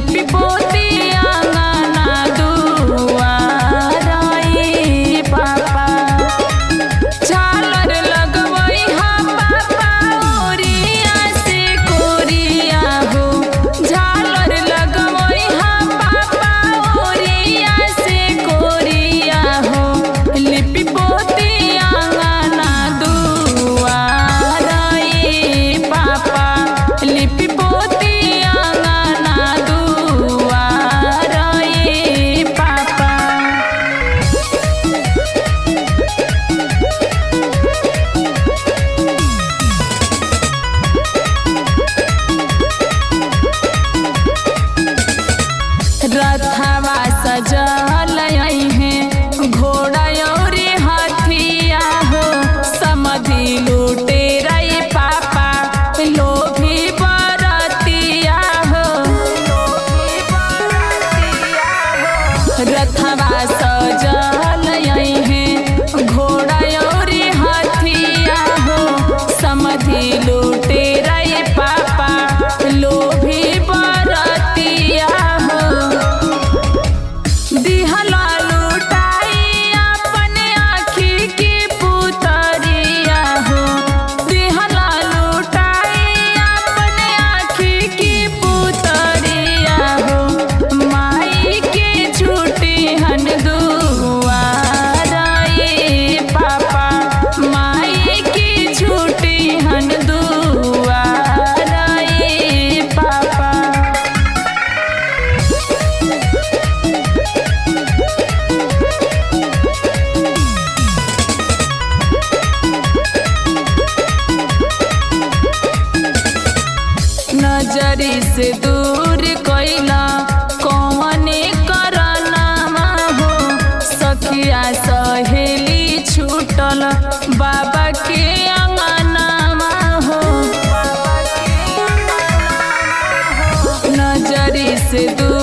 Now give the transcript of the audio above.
लिपि पोती आंगना दुआर ए पापा। झालर लगवई हा पापा ओरिया से कोरिया हो, झालर लगवई हा पापा ओरिया से कोरिया हो। लिपि पोती आंगना दुआर ए पापा, लिपि पोती आंगना दुआर ए पापा। रथवा सजल है घोड़ा और हाथिया हो, समधि लूटे रही पापा लोभी बरतिया हो। रथवा सजल है घोड़ा और हाथिया हो, समधि लूटे रही पापा लोभी बरतिया हो। दिहला लुटाई अपने आँखी की पुतरिया हो, दिहला लुटाई अपने आँखी की पुतरिया हो। माई के छूटी हन दुआर ए पापा, माई की छूटी हन दुआर ए पापा। नजरी से दूर कइला कौने करनमा हो, सखिया सहेली छूटल बाबा के अंगनमा हो। नजरी से दूर